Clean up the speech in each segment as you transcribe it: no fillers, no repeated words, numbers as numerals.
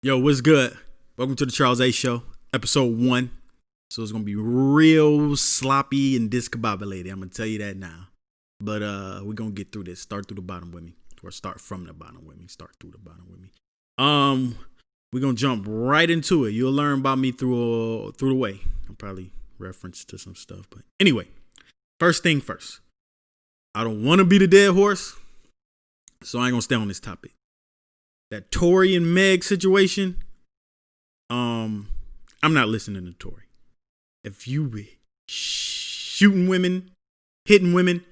Yo, what's good? Welcome to the Charles A Show, episode 1. So it's gonna be real sloppy and discombobulated. I'm gonna tell you that now. But we're gonna get through this. Start through the bottom with me. Or start from the bottom with me. Start through the bottom with me. We're gonna jump right into it. You'll learn about me through the way. I'll probably reference to some stuff. But anyway, first thing first. I don't wanna be the dead horse, so I ain't gonna stay on this topic. That Tory and Meg situation, I'm not listening to Tory. If you be shooting women, hitting women,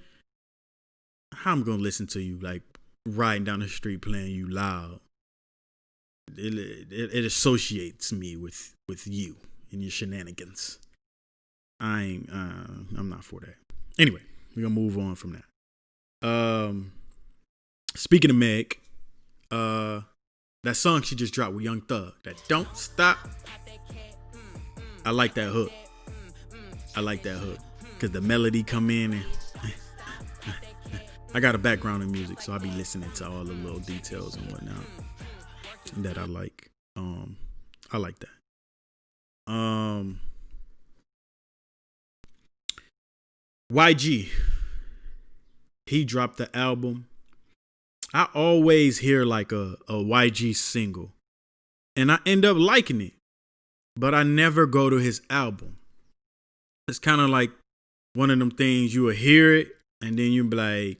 how I'm gonna listen to you like riding down the street playing you loud? It associates me with you and your shenanigans. I'm not for that. Anyway, we're gonna move on from that. Speaking of Meg, that song she just dropped with Young Thug, that Don't Stop. I like that hook. Cause the melody come in and I got a background in music, so I be listening to all the little details and whatnot that I like. I like that. YG, he dropped the album. I always hear like a YG single and I end up liking it, but I never go to his album. It's kind of like one of them things you will hear it and then you be like,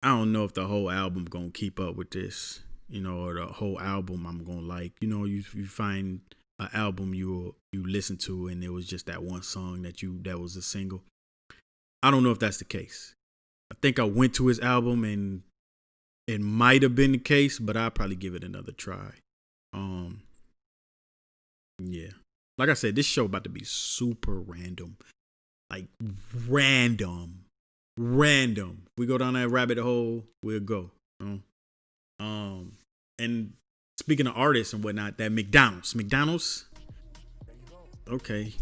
I don't know if the whole album gonna keep up with this, or the whole album I'm gonna like. You find an album you listen to and it was just that one song that was a single. I don't know if that's the case. I think I went to his album and it might have been the case, but I'll probably give it another try. Yeah. Like I said, this show about to be super random. Like random. We go down that rabbit hole, we'll go. And speaking of artists and whatnot, that McDonald's. Okay.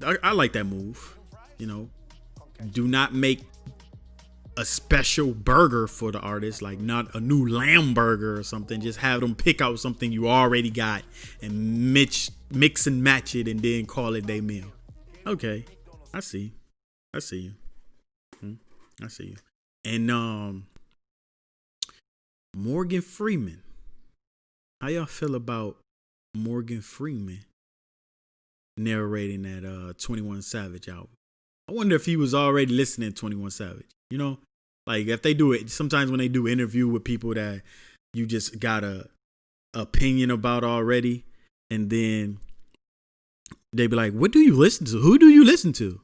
I like that move. Do not make a special burger for the artist, like not a new lamb burger or something. Just have them pick out something you already got and mix and match it and then call it their meal. Okay, I see you. I see you. And Morgan Freeman. How y'all feel about Morgan Freeman narrating that 21 Savage album? I wonder if he was already listening to 21 Savage. Like if they do it, sometimes when they do interview with people that you just got a opinion about already, and then they be like, what do you listen to? Who do you listen to?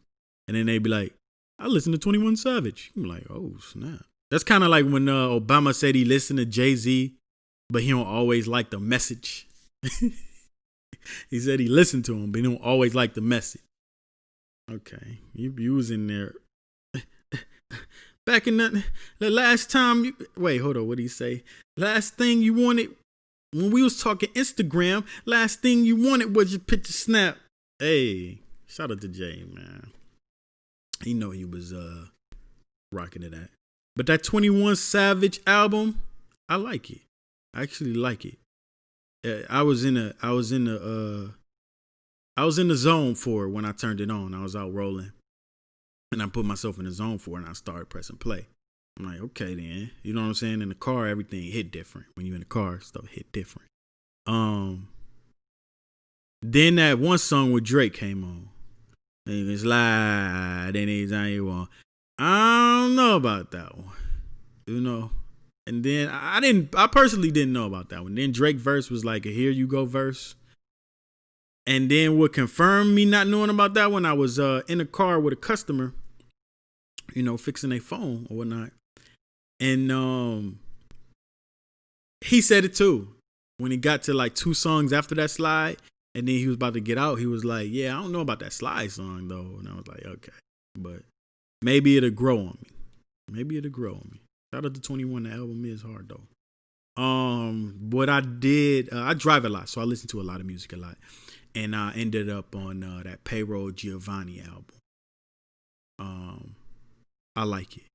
And then they be like, I listen to 21 Savage. I'm like, oh snap. That's kind of like when Obama said he listened to Jay-Z, but he don't always like the message. He said he listened to him, but he don't always like the message. Okay, you was in there. Back in the last time wait, hold on, what did he say? Last thing you wanted when we was talking Instagram, last thing you wanted was your picture snap. Hey, shout out to Jay, man. He know he was rocking to that. But that 21 Savage album, I like it. I actually like it. I was in the zone for it when I turned it on. I was out rolling. And I put myself in the zone for it and I started pressing play. I'm like, okay then. You know what I'm saying? In the car, everything hit different. When you're in the car, stuff hit different. Then that one song with Drake came on. And it's slide anytime you want. I don't know about that one. And then I personally didn't know about that one. Then Drake verse was like a here you go verse. And then what confirmed me not knowing about that one, I was in a car with a customer, fixing a phone or whatnot. And he said it too. When he got to like 2 songs after that slide, and then he was about to get out, he was like, yeah, I don't know about that slide song though. And I was like, okay. But maybe it'll grow on me. Shout out to 21, the album is hard though. What I did, I drive a lot, so I listen to a lot of music a lot. And I ended up on that Payroll Giovanni album. I like it.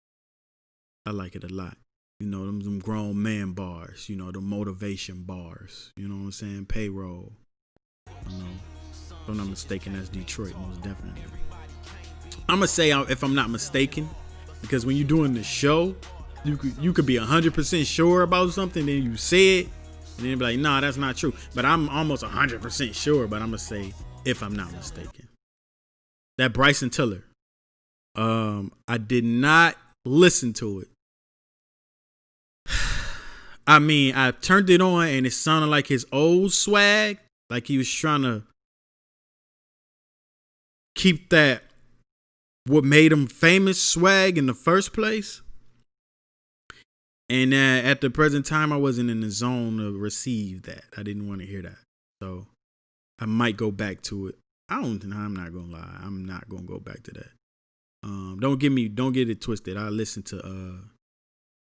I like it a lot. You know, them grown man bars, you know, the motivation bars. You know what I'm saying? Payroll. You know, if I'm not mistaken, that's Detroit, most definitely. I'm going to say, if I'm not mistaken, because when you're doing the show, you could be 100% sure about something, then you say it, and then you be like, nah, that's not true. But I'm almost 100% sure, but I'm going to say, if I'm not mistaken. That Bryson Tiller. I did not listen to it. I mean, I turned it on and it sounded like his old swag. Like he was trying to keep that, what made him famous swag in the first place. And at the present time, I wasn't in the zone to receive that. I didn't want to hear that. So I might go back to it. I'm not going to lie. I'm not going to go back to that. Don't get it twisted. I listen to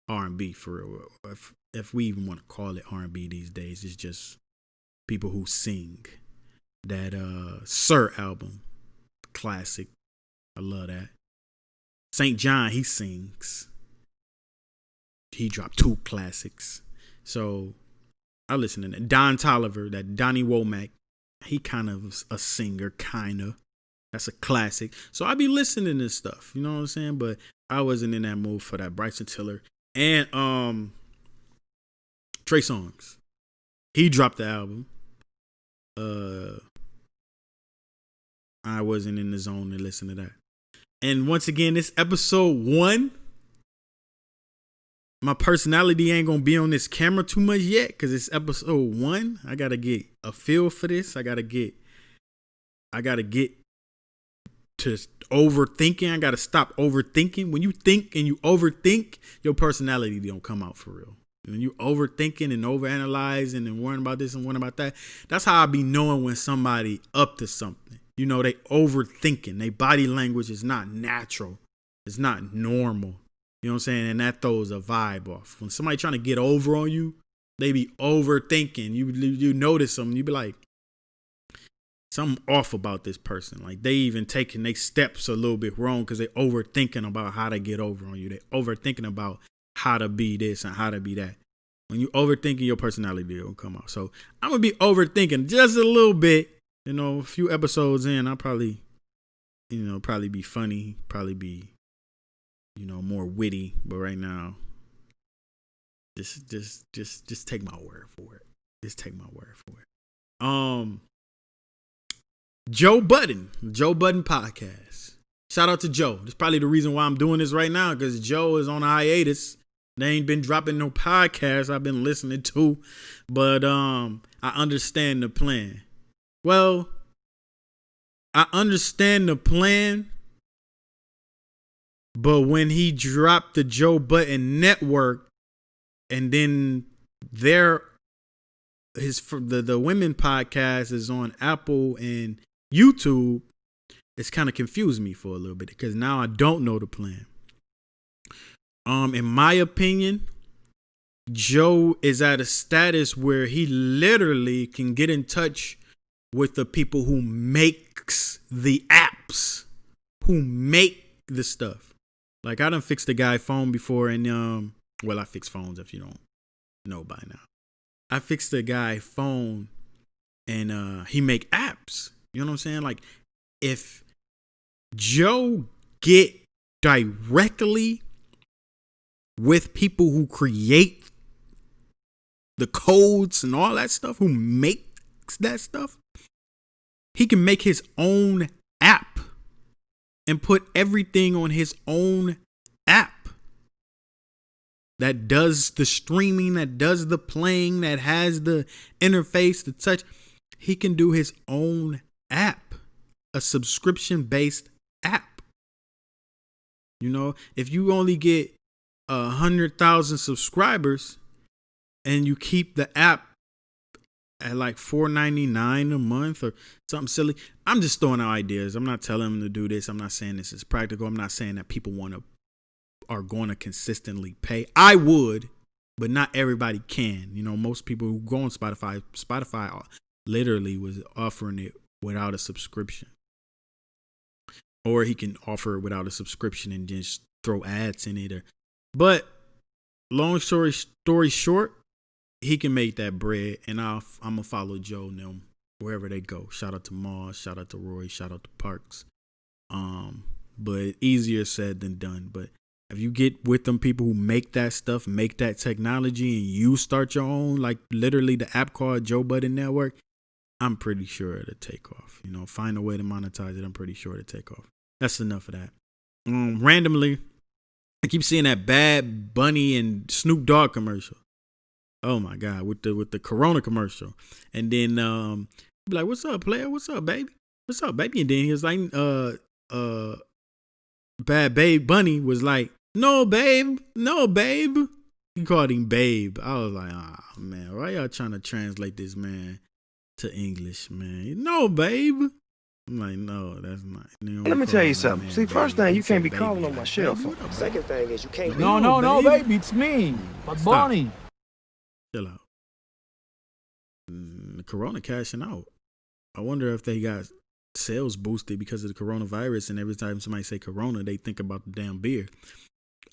R&B for real. If we even want to call it R&B these days, it's just people who sing. That Sir album, classic. I love that. St. John, he sings. He dropped 2 classics. So I listen to that. Don Toliver, that Donnie Womack, he kind of a singer, kind of. That's a classic. So I be listening to stuff, you know what I'm saying? But I wasn't in that mood for that Bryson Tiller. And Trey Songz. He dropped the album. I wasn't in the zone to listen to that. And once again, this episode 1. My personality ain't gonna be on this camera too much yet, because it's episode 1. I gotta get a feel for this. I gotta get to overthinking. I gotta stop overthinking. When you think and you overthink, your personality don't come out for real. When you overthinking and overanalyzing and worrying about this and worrying about that, that's how I be knowing when somebody up to something. You know, they overthinking. They body language is not natural. It's not normal. You know what I'm saying? And that throws a vibe off. When somebody trying to get over on you, they be overthinking. You notice them. You be like, something off about this person. Like they even taking their steps a little bit wrong because they overthinking about how to get over on you. They overthinking about how to be this and how to be that. When you overthinking, your personality will come out. So I'm gonna be overthinking just a little bit. You know, a few episodes in, I'll probably be funny, probably be, more witty. But right now, just take my word for it. Just take my word for it. Joe Budden podcast. Shout out to Joe. That's probably the reason why I'm doing this right now, because Joe is on a hiatus. They ain't been dropping no podcasts I've been listening to, but I understand the plan. Well, I understand the plan, but when he dropped the Joe Budden Network, and then the women podcast is on Apple and YouTube, it's kind of confused me for a little bit, because now I don't know the plan. In my opinion, Joe is at a status where he literally can get in touch with the people who makes the apps, who make the stuff. Like, I done fixed a guy phone before, and I fix phones if you don't know by now. I fixed a guy phone, and he make apps. You know what I'm saying? Like, if Joe get directly with people who create the codes and all that stuff, who makes that stuff, he can make his own app and put everything on his own app that does the streaming, that does the playing, that has the interface, the touch. He can do his own app, a subscription-based app. You know, if you only get 100,000 subscribers and you keep the app at like $4.99 a month or something silly. I'm just throwing out ideas. I'm not telling them to do this. I'm not saying this is practical. I'm not saying that people are going to consistently pay. I would, but not everybody can. You know, most people who go on Spotify literally was offering it without a subscription. Or he can offer it without a subscription and just throw ads in it. But long story short, he can make that bread, and I'm gonna follow Joe and them wherever they go. Shout out to Mars, shout out to Roy, shout out to Parks. But easier said than done. But if you get with them people who make that stuff, make that technology, and you start your own, like literally the app called Joe Budden Network, I'm pretty sure it'll take off. You know, find a way to monetize it. I'm pretty sure it'll take off. That's enough of that. Randomly, I keep seeing that Bad Bunny and Snoop Dogg commercial. Oh my God, with the Corona commercial, and then be like, "What's up, player? What's up, baby? What's up, baby?" And then he was like, Bad Babe Bunny was like, no, babe. He called him babe. I was like, man, why y'all trying to translate this man to English, man? No, babe. I'm like, no, that's not. Let me tell you something. See, first thing, you can't be calling on my cell phone. Second thing is you can't. No, baby, it's me, but Bonnie. Chill out. The Corona cashing out. I wonder if they got sales boosted because of the coronavirus, and every time somebody say Corona, they think about the damn beer.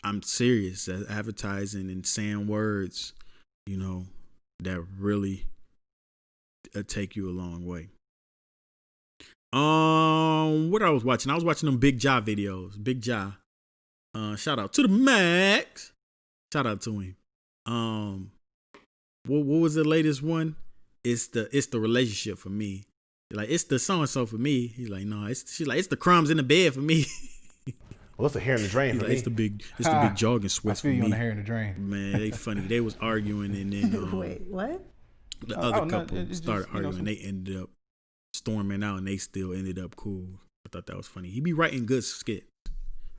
I'm serious. Advertising and saying words, you know, that really take you a long way. What I was watching them Big Ja videos. Big Ja. Shout out to the Max. Shout out to him. What was the latest one? It's the relationship for me. Like, it's the so and so for me. He's like, no, she's like, it's the crumbs in the bed for me. Well, it's the hair in the drain for me. It's the big jogging sweats for me. I feel you on the hair in the drain. Man, they funny. They was arguing, and then wait, what? The other couple started arguing. They ended up storming out, and they still ended up cool. I thought that was funny. He be writing good skits.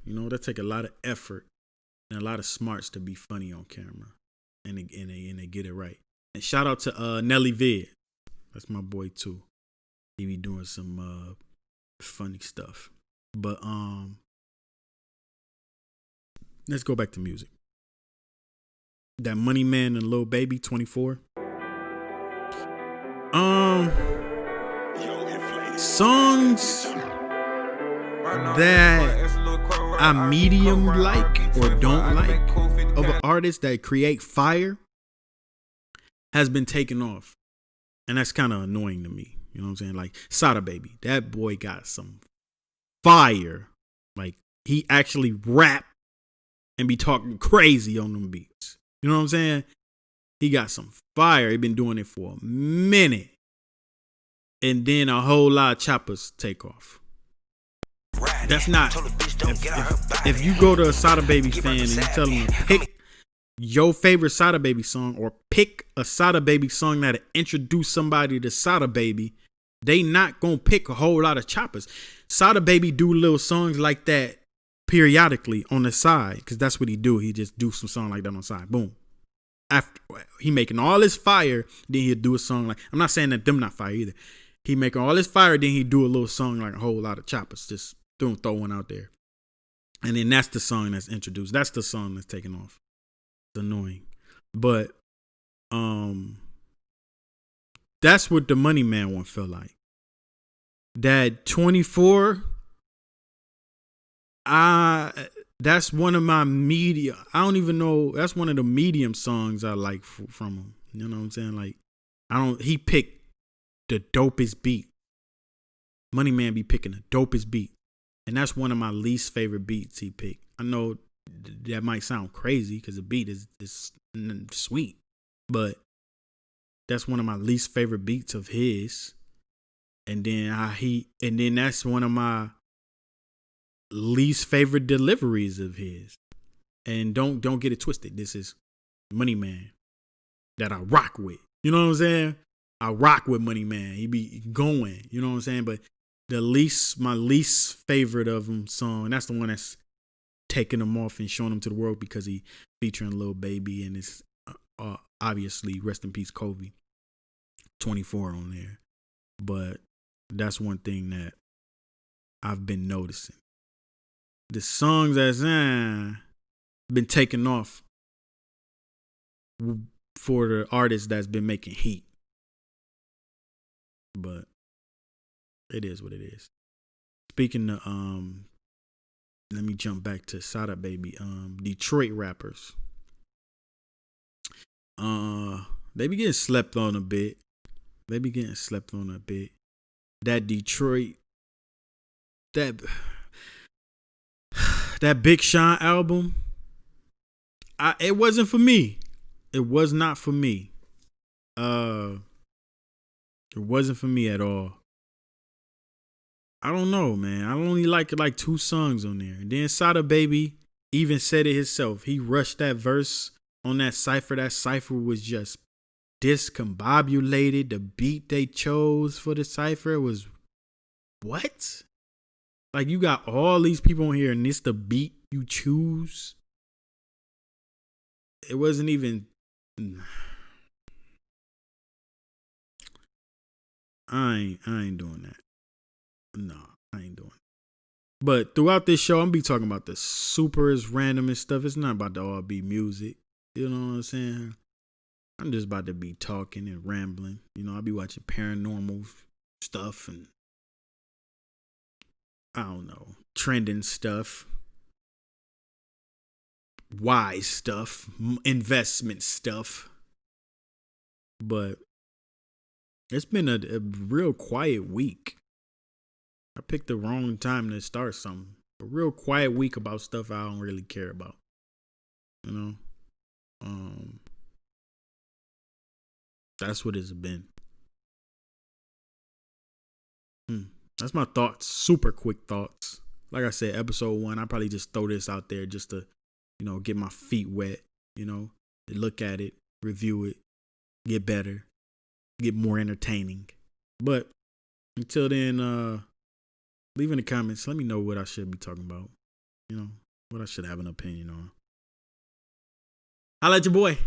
You know, that take a lot of effort and a lot of smarts to be funny on camera, and they get it right. And shout out to Nelly vidz. That's my boy too. He be doing some funny stuff. But let's go back to music. That Money Man and Lil Baby 24. Songs that I medium like or don't like of an artist that create fire has been taken off. And that's kind of annoying to me. You know what I'm saying? Like Sada Baby. That boy got some fire. Like, he actually rap and be talking crazy on them beats. You know what I'm saying? He got some fire. He been doing it for a minute. And then a whole lot of choppers take off. That's not. If you go to a Sada Baby fan and you tell them to pick your favorite Sada Baby song, or pick a Sada Baby song that'll introduce somebody to Sada Baby, they not gonna pick a whole lot of choppers. Sada Baby do little songs like that periodically on the side, because that's what he do. He just do some song like that on the side. Boom. After he making all his fire, then he'll do a song like, I'm not saying that them not fire either. He making all his fire, then he do a little song like a whole lot of choppers. Just throw one out there. And then that's the song that's introduced. That's the song that's taken off. It's annoying. But that's what the Money Man one felt like. That 24, that's one of my media. I don't even know. That's one of the medium songs I like from him. You know what I'm saying? Like, he picked the dopest beat. Money Man be picking the dopest beat. And that's one of my least favorite beats he picked. I know that might sound crazy because the beat is sweet, but that's one of my least favorite beats of his. And then that's one of my least favorite deliveries of his. And don't get it twisted. This is Money Man that I rock with. You know what I'm saying? I rock with Money Man. He be going. You know what I'm saying? But my least favorite of him song, and that's the one that's taking him off and showing him to the world because he featuring Lil Baby, and it's obviously rest in peace Kobe 24 on there. But that's one thing that I've been noticing. The songs that's been taken off for the artist that's been making heat. But it is what it is. Speaking of let me jump back to Sada Baby. Detroit rappers. They be getting slept on a bit. That Detroit, that Big Sean album, it wasn't for me. It was not for me. It wasn't for me at all. I don't know, man. I only like 2 songs on there. And then Sada Baby even said it himself. He rushed that verse on that cipher. That cipher was just discombobulated. The beat they chose for the cipher was what? Like, you got all these people on here and this the beat you choose. It wasn't even. I ain't doing that. No, I ain't doing it. But throughout this show, I'm gonna be talking about the superest randomest stuff. It's not about to all be music. You know what I'm saying? I'm just about to be talking and rambling. You know, I'll be watching paranormal stuff and I don't know, trending stuff, wise stuff, investment stuff. But it's been a real quiet week. I picked the wrong time to start something. A real quiet week about stuff I don't really care about. You know? That's what it's been. That's my thoughts. Super quick thoughts. Like I said, episode 1, I probably just throw this out there just to, you know, get my feet wet, you know, look at it, review it, get better, get more entertaining. But until then, leave in the comments. Let me know what I should be talking about. You know, what I should have an opinion on. Holla at your boy.